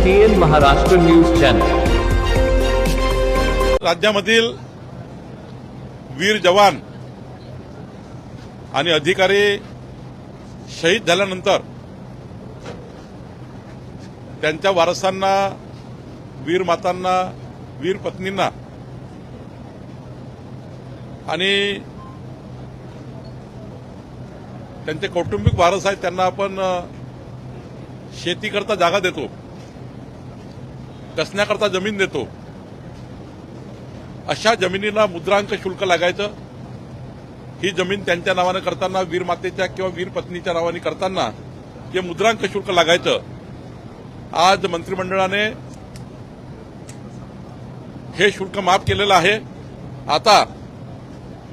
TN Maharashtra news channel. राज्यामधील वीर जवान आणि अधिकारी शहीद झाल्यानंतर त्यांच्या वारसांना, वीर मातांना, वीर पत्नींना आणि त्यांचे कौटुंबिक वारस आहेत त्यांना आपण शेतीकरता जागा देतो, कसण्याकरता जमीन देतो। अशा जमिनीला मुद्रांक शुल्क लागायचं। ही जमीन त्यांच्या नावाने करताना, वीर मातेच्या किंवा वीर पत्नीच्या नावाने करताना जे मुद्रांक शुल्क लागायचं, आज मंत्रिमंडळाने हे शुल्क माफ केलेलं आहे। आता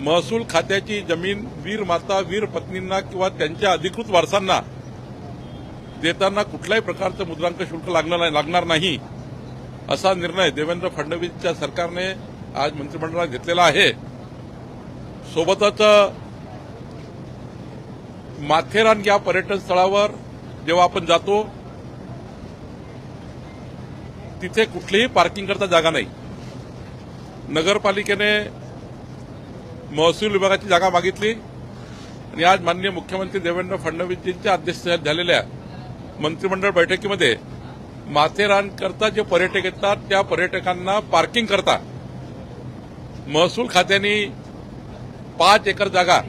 महसूल खात्याची जमीन वीर माता, वीर पत्नींना किंवा त्यांच्या अधिकृत वारसांना देताना कुठल्याही प्रकारचं मुद्रांक शुल्क लागणार नाही, असा निर्णय देवेंद्र फडणवीसच्या सरकारने आज मंत्रिमंडळात घेतलेला आहे। सोबतच माथेरान या पर्यटन स्थळावर जेव्हा आपण जातो तिथे कुठलीही पार्किंग करता जागा नाही। नगरपालिकेने महसूल विभागाची जागा मागितली आणि आज माननीय मुख्यमंत्री देवेंद्र फडणवीसजींच्या अध्यक्षतेखाली झालेल्या मंत्रिमंडळ बैठकीमध्ये माथेरान करता जे पर्यटक येतात त्या पर्यटकांना पार्किंग करता महसूल खात्याने 5 एकर जागा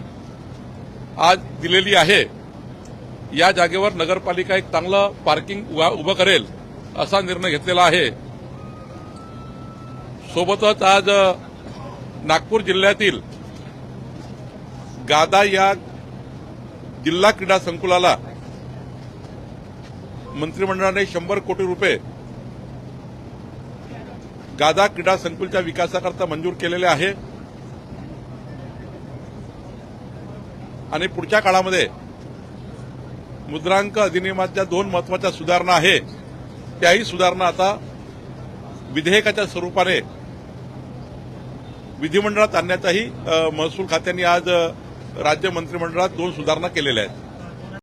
आज दिलेली आहे। या जागेवर नगरपालिका एक चांगलं पार्किंग उभं करेल असा निर्णय घेतलेला आहे। सोबतच आज नागपूर जिल्ह्यातील गादा या जिल्हा क्रीडा संकुलाला मंत्रिमंडळाने 100 कोटी रुपये गादा क्रीडा संकुलच्या विकासाकरता मंजूर केलेले आहे आणि पुढच्या काळामध्ये मुद्रांक अधिनियमाच्या 2 महत्वाच्या सुधारणा आहे, त्याही सुधारणा आता विधेयकाच्या स्वरूपाने विधिमंडळात आणण्याचाही महसूल खात्याने आज राज्य मंत्रिमंडळात 2 सुधारणा केलेल्या आहेत।